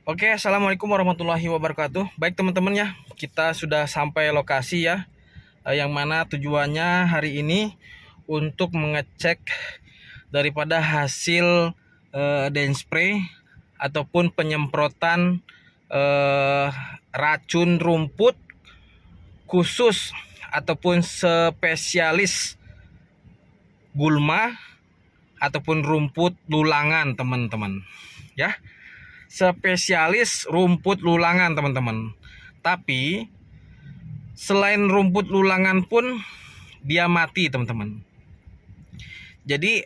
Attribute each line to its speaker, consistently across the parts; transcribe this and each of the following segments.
Speaker 1: Oke, assalamualaikum warahmatullahi wabarakatuh. Baik teman-teman ya, kita sudah sampai lokasi ya, yang mana tujuannya hari ini untuk mengecek daripada hasil denspray ataupun penyemprotan racun rumput khusus ataupun spesialis gulma ataupun rumput lulangan teman-teman ya. Spesialis rumput lulangan teman-teman. Tapi selain rumput lulangan pun dia mati teman-teman. Jadi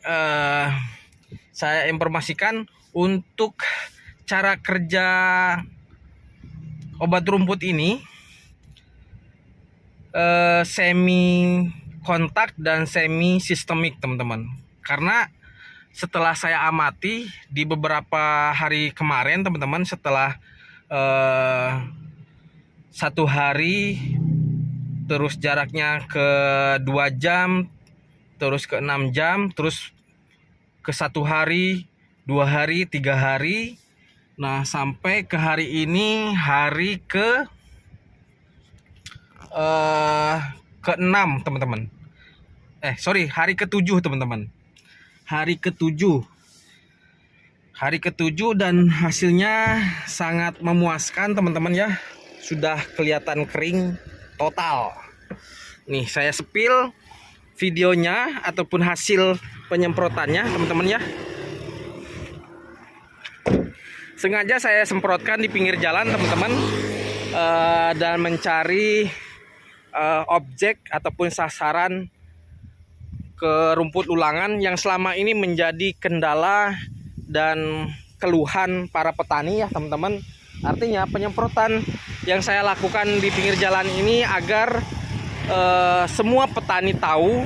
Speaker 1: saya informasikan untuk cara kerja obat rumput ini semi kontak dan semi sistemik teman-teman. Karena setelah saya amati di beberapa hari kemarin teman-teman, setelah 1 hari, terus jaraknya ke 2 jam, terus ke 6 jam, terus ke 1 hari, 2 hari, 3 hari. Nah sampai ke hari ini hari ke-6 teman-teman. Hari ke-7 teman-teman. Hari ke-7 dan hasilnya sangat memuaskan teman-teman ya. Sudah kelihatan kering total. Nih saya sepil videonya ataupun hasil penyemprotannya teman-teman ya. Sengaja saya semprotkan di pinggir jalan teman-teman, dan mencari objek ataupun sasaran ke rumput lulangan yang selama ini menjadi kendala dan keluhan para petani ya teman-teman. Artinya penyemprotan yang saya lakukan di pinggir jalan ini agar semua petani tahu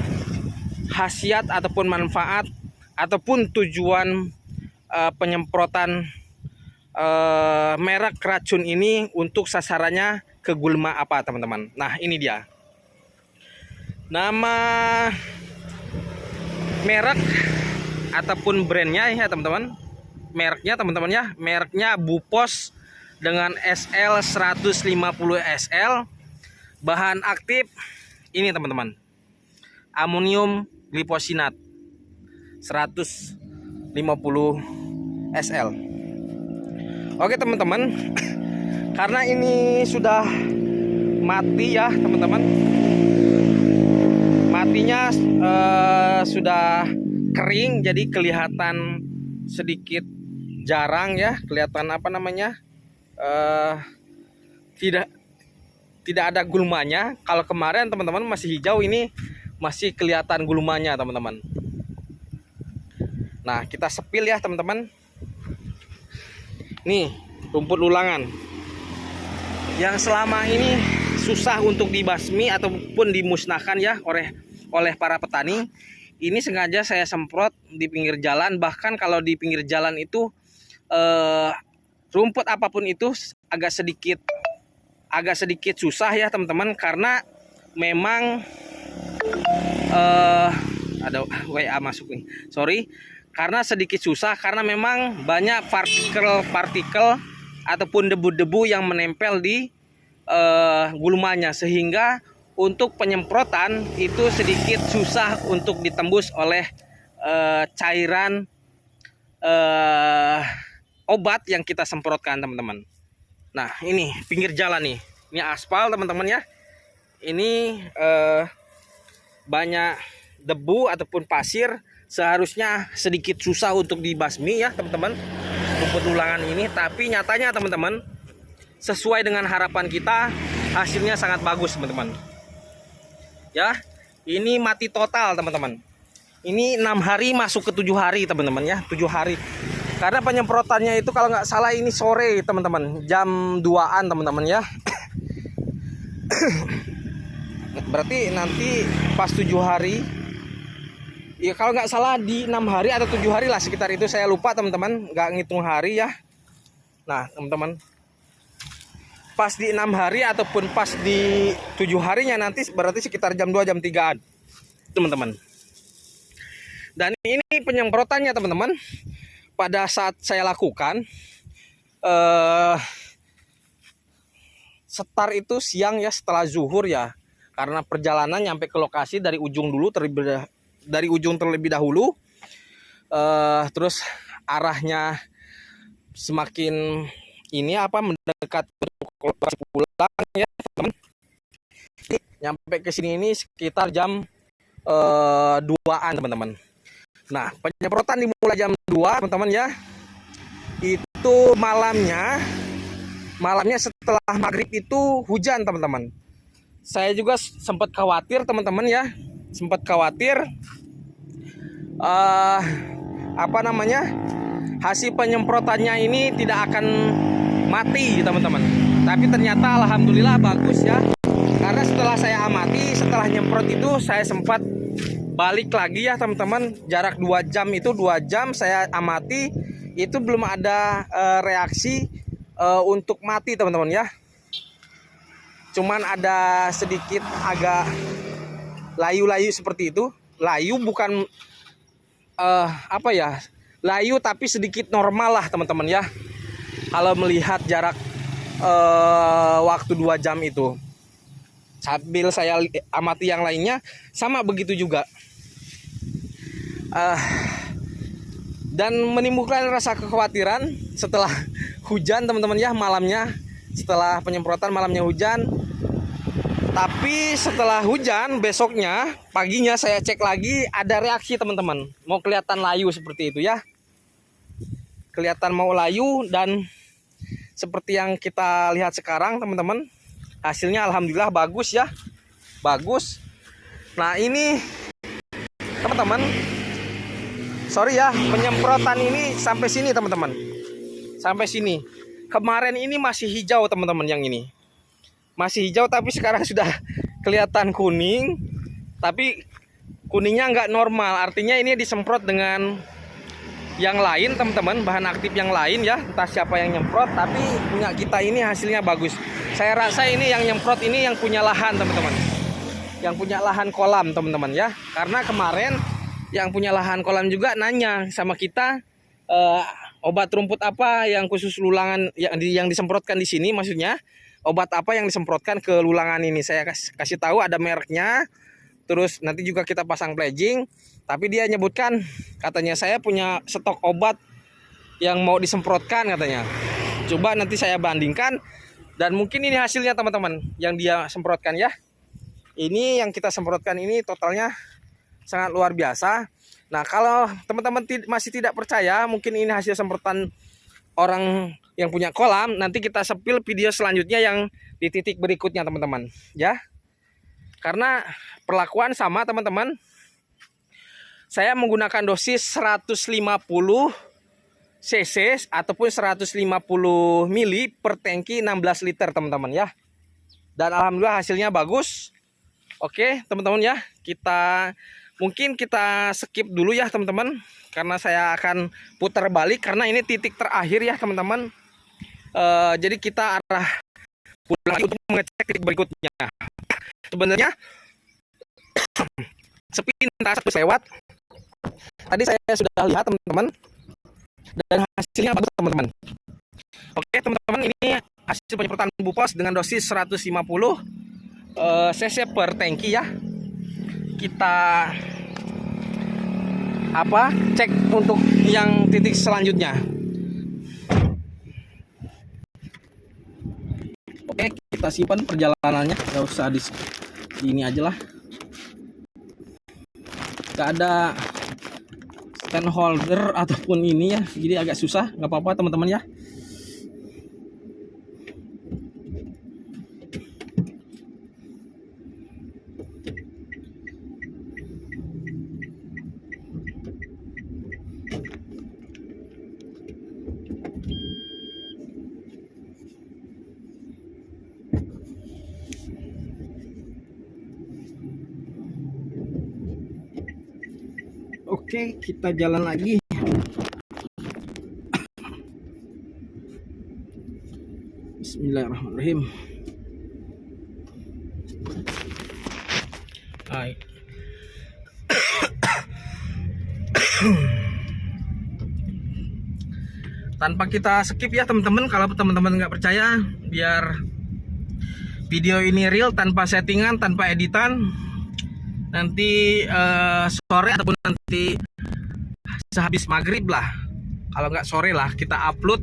Speaker 1: khasiat ataupun manfaat ataupun tujuan penyemprotan merek racun ini untuk sasarannya ke gulma apa teman-teman. Nah ini dia nama merek ataupun brandnya ya teman-teman. Mereknya teman-teman ya, mereknya Bupos dengan SL 150 SL. Bahan aktif ini teman-teman, amonium glifosinat 150 SL. Oke teman-teman, karena ini sudah mati ya teman-teman, matinya sudah kering, jadi kelihatan sedikit jarang ya, kelihatan tidak ada gulmanya. Kalau kemarin teman-teman masih hijau, ini masih kelihatan gulmanya teman-teman. Nah kita sepil ya teman-teman. Nih rumput lulangan yang selama ini susah untuk dibasmi ataupun dimusnahkan ya oleh para petani. Ini sengaja saya semprot di pinggir jalan. Bahkan kalau di pinggir jalan itu rumput apapun itu agak sedikit susah ya teman-teman, karena memang ada WA masuk nih. Sorry, karena sedikit susah karena memang banyak partikel ataupun debu-debu yang menempel di gulmanya, sehingga untuk penyemprotan itu sedikit susah untuk ditembus oleh cairan obat yang kita semprotkan teman-teman. Nah ini pinggir jalan nih, ini aspal teman-teman ya. Ini banyak debu ataupun pasir, seharusnya sedikit susah untuk dibasmi ya teman-teman rumput lulangan ini. Tapi nyatanya teman-teman, sesuai dengan harapan kita, hasilnya sangat bagus teman-teman ya. Ini mati total teman-teman. Ini 6 hari masuk ke 7 hari teman-teman ya, 7 hari. Karena penyemprotannya itu kalau nggak salah ini sore teman-teman, jam 2-an teman-teman ya. Berarti nanti pas 7 hari ya, kalau nggak salah di 6 hari atau 7 hari lah sekitar itu, saya lupa teman-teman, nggak ngitung hari ya. Nah teman-teman, pas di 6 hari ataupun pas di 7 harinya nanti berarti sekitar jam 2 jam 3-an teman-teman. Dan ini penyemprotannya teman-teman, pada saat saya lakukan eh Start itu siang ya, setelah zuhur ya, karena perjalanan nyampe ke lokasi dari ujung terlebih dahulu. Terus arahnya semakin ini apa mendekat lokasi pulang ya teman. Nyampe ke sini ini sekitar jam 2-an teman-teman. Nah, penyemprotan dimulai jam 2 teman-teman ya. Itu malamnya setelah maghrib itu hujan teman-teman. Saya juga sempat khawatir teman-teman ya, hasil penyemprotannya ini tidak akan mati teman-teman. Tapi ternyata alhamdulillah bagus ya, karena setelah saya amati, setelah nyemprot itu saya sempat balik lagi ya teman-teman. Jarak 2 jam itu 2 jam saya amati, itu belum ada reaksi untuk mati teman-teman ya. Cuman ada sedikit agak layu-layu seperti itu. Layu bukan layu tapi sedikit normal lah teman-teman ya, kalau melihat jarak waktu 2 jam itu. Sambil saya amati yang lainnya sama begitu juga. Dan menimbulkan rasa kekhawatiran setelah hujan teman-teman ya, malamnya setelah penyemprotan malamnya hujan. Tapi setelah hujan besoknya paginya saya cek lagi, ada reaksi teman-teman, mau kelihatan layu seperti itu ya, kelihatan mau layu. Dan seperti yang kita lihat sekarang teman-teman, hasilnya alhamdulillah bagus ya, bagus. Nah ini teman-teman, sorry ya, penyemprotan ini sampai sini teman-teman, sampai sini. Kemarin ini masih hijau teman-teman, yang ini masih hijau, tapi sekarang sudah kelihatan kuning. Tapi kuningnya nggak normal, artinya ini disemprot dengan yang lain teman-teman, bahan aktif yang lain ya, entah siapa yang nyemprot. Tapi punya kita ini hasilnya bagus. Saya rasa ini yang nyemprot ini yang punya lahan teman-teman, yang punya lahan kolam teman-teman ya. Karena kemarin yang punya lahan kolam juga nanya sama kita, obat rumput apa yang khusus lulangan yang disemprotkan di sini, maksudnya obat apa yang disemprotkan ke lulangan ini. Saya kasih tahu ada mereknya, terus nanti juga kita pasang pledging. Tapi dia nyebutkan, katanya saya punya stok obat yang mau disemprotkan katanya. Coba nanti saya bandingkan, dan mungkin ini hasilnya teman-teman yang dia semprotkan ya. Ini yang kita semprotkan ini totalnya sangat luar biasa. Nah, kalau teman-teman masih tidak percaya, mungkin ini hasil semprotan orang yang punya kolam, nanti kita sepil video selanjutnya yang di titik berikutnya teman-teman ya. Karena perlakuan sama teman-teman, saya menggunakan dosis 150 cc ataupun 150 mili per tangki 16 liter teman-teman ya. Dan alhamdulillah hasilnya bagus. Oke teman-teman ya, mungkin kita skip dulu ya teman-teman, karena saya akan putar balik karena ini titik terakhir ya teman-teman. Jadi kita arah pulang untuk mengecek titik berikutnya. Sebenarnya sepintas lewat tadi saya sudah lihat teman-teman, dan hasilnya bagus teman-teman. Oke teman-teman, ini hasil penyemprotan Bupos dengan dosis 150 cc per tangki ya. Kita cek untuk yang titik selanjutnya. Oke, kita simpan perjalanannya, nggak usah di ini aja lah. Gak ada stand holder ataupun ini ya, jadi agak susah. Nggak apa-apa teman-teman ya. Oke, kita jalan lagi. Bismillahirrahmanirrahim. Hai. tanpa kita skip ya teman-teman. Kalau teman-teman nggak percaya, biar video ini real tanpa settingan, tanpa editan. Nanti sore ataupun nanti sehabis maghrib lah, kalau nggak sore lah, kita upload.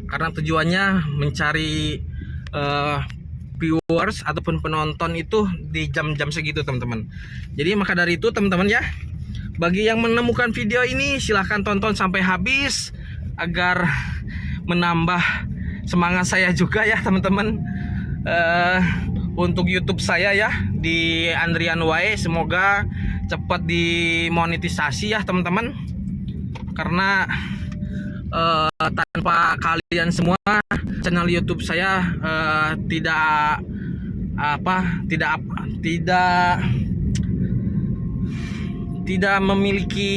Speaker 1: Karena tujuannya mencari viewers ataupun penonton itu di jam-jam segitu teman-teman. Jadi maka dari itu teman-teman ya, bagi yang menemukan video ini silahkan tonton sampai habis agar menambah semangat saya juga ya teman-teman. Untuk YouTube saya ya di Andrian Wae, semoga cepat dimonetisasi ya teman-teman. Karena tanpa kalian semua channel YouTube saya tidak memiliki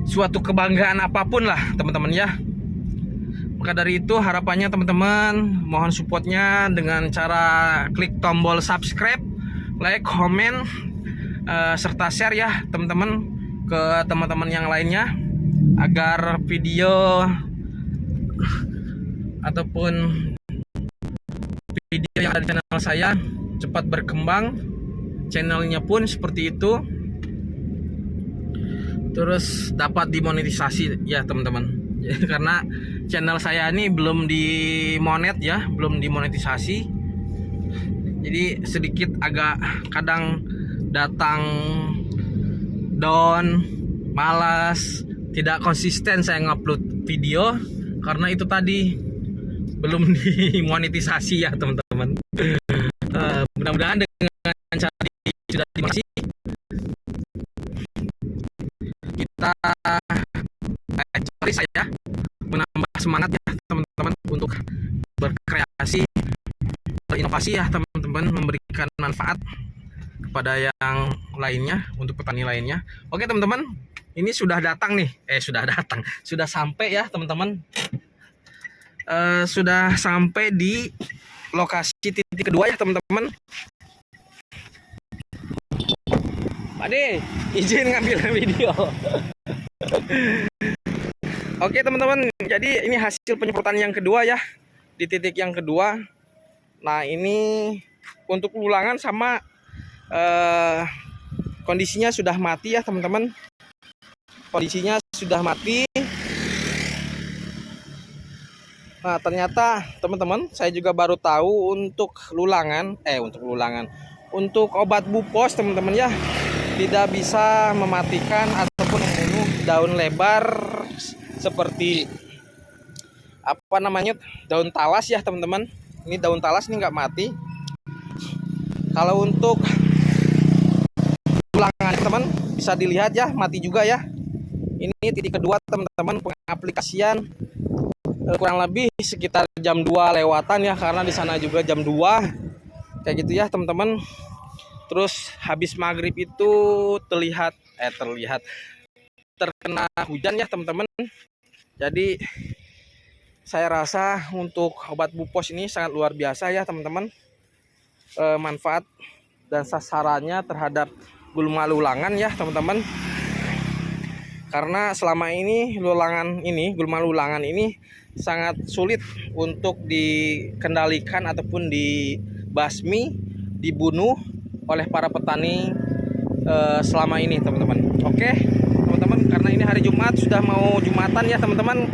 Speaker 1: suatu kebanggaan apapun lah teman-teman ya. Maka dari itu harapannya teman-teman mohon supportnya dengan cara klik tombol subscribe, like, komen, serta share ya teman-teman ke teman-teman yang lainnya, agar video ataupun video yang ada di channel saya cepat berkembang, channelnya pun seperti itu, terus dapat dimonetisasi ya teman-teman. Karena channel saya ini belum dimonet ya, belum dimonetisasi. Jadi sedikit agak kadang datang down, malas, tidak konsisten saya ngupload video karena itu tadi belum dimonetisasi ya teman-teman. Mudah-mudahan dengan cara sudah dimonetisasi kita cari saya menambah semangat ya teman-teman untuk berkreasi, berinovasi ya teman-teman, memberikan manfaat kepada yang lainnya, untuk petani lainnya. Oke teman-teman, ini sudah datang nih, sudah sampai ya teman-teman. Sudah sampai di lokasi titik kedua ya teman-teman. Pak De, izin ngambil video. Oke teman-teman, jadi ini hasil penyemprotan yang kedua ya, di titik yang kedua. Nah ini untuk ulangan sama kondisinya sudah mati ya teman-teman. Kondisinya sudah mati. Nah ternyata teman-teman, saya juga baru tahu untuk untuk obat Bupos teman-teman ya, tidak bisa mematikan ataupun membunuh daun lebar seperti daun talas ya teman-teman. Ini daun talas ini nggak mati. Kalau untuk ulangan teman bisa dilihat ya, mati juga ya. Ini titik kedua teman-teman, pengaplikasian kurang lebih sekitar jam 2 lewatan ya, karena di sana juga jam 2 kayak gitu ya teman-teman. Terus habis maghrib itu terkena hujan ya teman-teman. Jadi saya rasa untuk obat Bupos ini sangat luar biasa ya teman-teman. Manfaat dan sasarannya terhadap gulma lulangan ya teman-teman. Karena selama ini gulma lulangan ini sangat sulit untuk dikendalikan ataupun dibasmi, dibunuh oleh para petani selama ini teman-teman. Oke teman-teman, karena ini hari Jumat, sudah mau Jumatan ya teman-teman.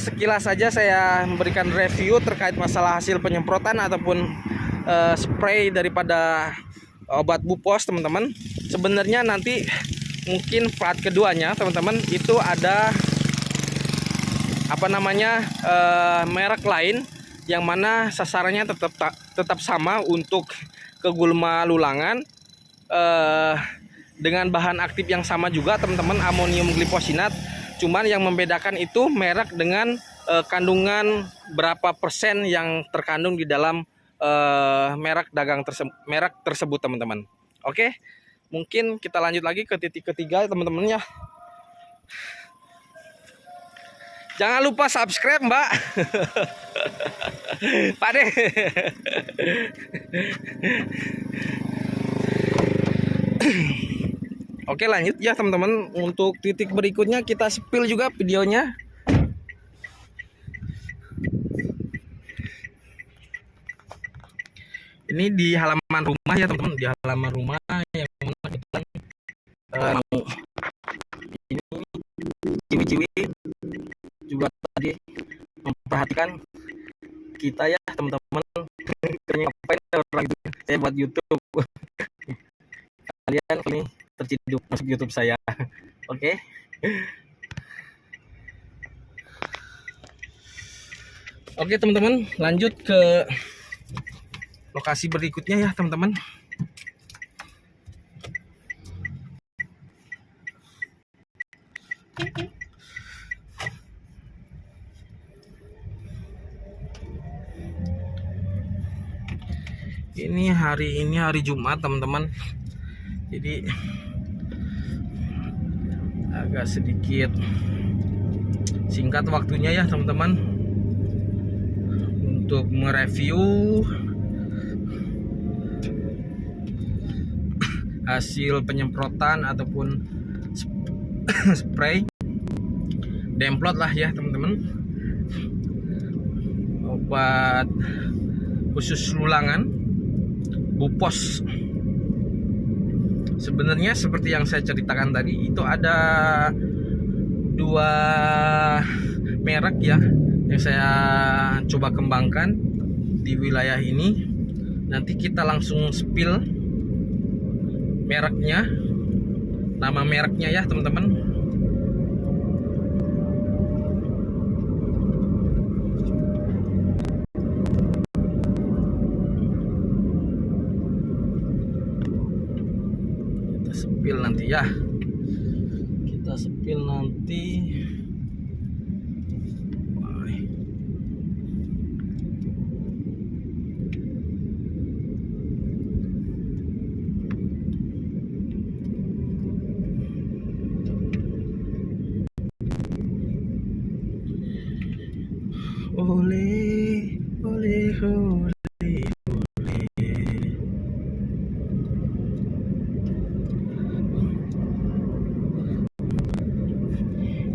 Speaker 1: Sekilas saja saya memberikan review terkait masalah hasil penyemprotan ataupun spray daripada obat Bupos teman-teman. Sebenarnya nanti mungkin part keduanya teman-teman itu ada merek lain yang mana sasarannya tetap sama untuk ke gulma lulangan, dengan bahan aktif yang sama juga teman-teman, amonium glifosinat. Cuman yang membedakan itu merek dengan kandungan berapa persen yang terkandung di dalam merek tersebut teman-teman. Oke, mungkin kita lanjut lagi ke titik ketiga teman-teman ya. Jangan lupa subscribe Mbak. Pak De. Oke lanjut ya teman-teman. Untuk titik berikutnya kita spill juga videonya. Ini di halaman rumah ya teman-teman, di halaman rumah yang mana kita mau ini ciwi-ciwi juga tadi memperhatikan kita ya teman-teman. Kayaknya ngapain orang itu, saya buat YouTube. Kalian ini terciduk masuk YouTube saya. Oke. Oke teman-teman, lanjut ke lokasi berikutnya ya teman-teman. Ini hari Jumat teman-teman. Jadi agak sedikit singkat waktunya ya teman-teman untuk mereview hasil penyemprotan ataupun spray demplot lah ya teman-teman, obat khusus lulangan Bupos. Sebenarnya seperti yang saya ceritakan tadi, itu ada dua merek ya yang saya coba kembangkan di wilayah ini. Nanti kita langsung spill mereknya, nama mereknya ya teman-teman. Sepil nanti ya, kita sepil nanti. Oleh, oleh, oleh.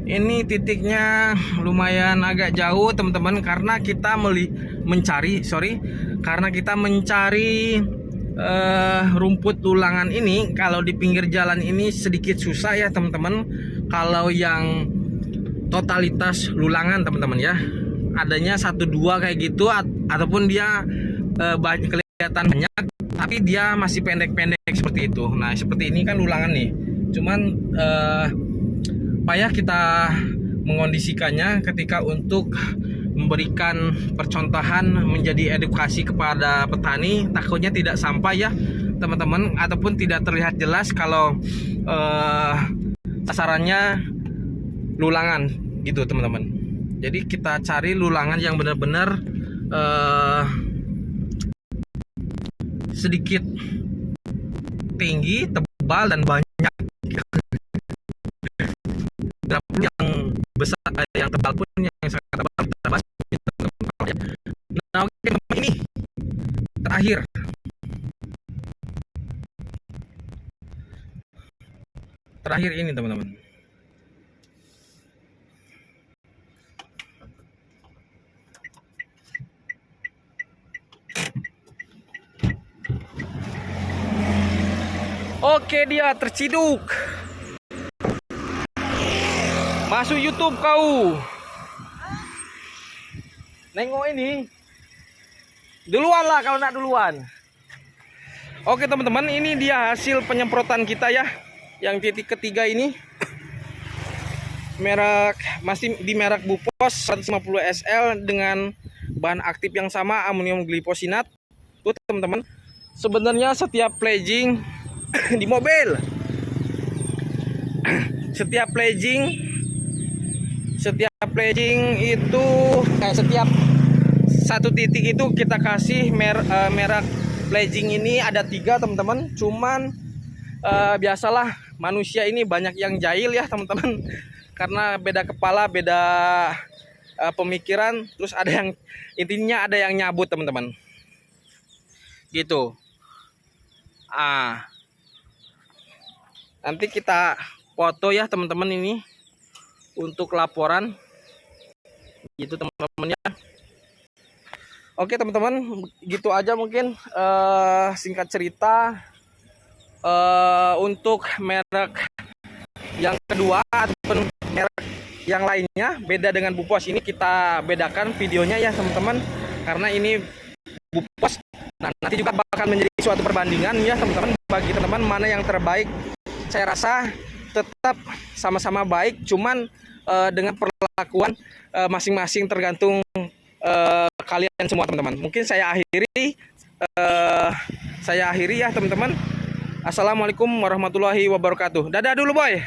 Speaker 1: Ini titiknya lumayan agak jauh teman-teman, karena kita mencari rumput lulangan ini. Kalau di pinggir jalan ini sedikit susah ya teman-teman. Kalau yang totalitas lulangan teman-teman ya, adanya 1-2 kayak gitu, ataupun dia kelihatan banyak tapi dia masih pendek-pendek seperti itu. Nah seperti ini kan lulangan nih, cuman payah kita mengondisikannya ketika untuk memberikan percontohan, menjadi edukasi kepada petani. Takutnya tidak sampai ya teman-teman, ataupun tidak terlihat jelas kalau sasarannya lulangan gitu teman-teman. Jadi kita cari lulangan yang benar-benar sedikit tinggi, tebal, dan banyak. Yang besar, yang tebal pun, yang sangat tebal kita bahas. Nah oke, ini terakhir ini teman-teman. Oke, dia terciduk. Masuk YouTube kau. Nengok ini. Duluan lah kalau nak duluan. Oke teman-teman, ini dia hasil penyemprotan kita ya. Yang titik ketiga ini. Masih di merek Bupos 150 SL dengan bahan aktif yang sama, amonium glifosinat. Tuh teman-teman. Sebenarnya setiap pledging di mobil, setiap pledging itu setiap satu titik itu kita kasih merek pledging ini ada 3 teman-teman. Cuman biasalah manusia ini banyak yang jahil ya teman-teman, karena beda kepala, beda pemikiran, terus intinya ada yang nyabut teman-teman gitu. Nanti kita foto ya teman-teman ini untuk laporan gitu teman-teman ya. Oke teman-teman, gitu aja mungkin singkat cerita untuk merek yang kedua ataupun merek yang lainnya beda dengan Bupos. Ini kita bedakan videonya ya teman-teman, karena ini Bupos. Nah, nanti juga bakal menjadi suatu perbandingan ya teman-teman, bagi teman-teman mana yang terbaik. Saya rasa tetap sama-sama baik, cuman dengan perlakuan masing-masing tergantung kalian semua teman-teman. Mungkin saya akhiri ya teman-teman. Assalamualaikum warahmatullahi wabarakatuh. Dadah dulu boy.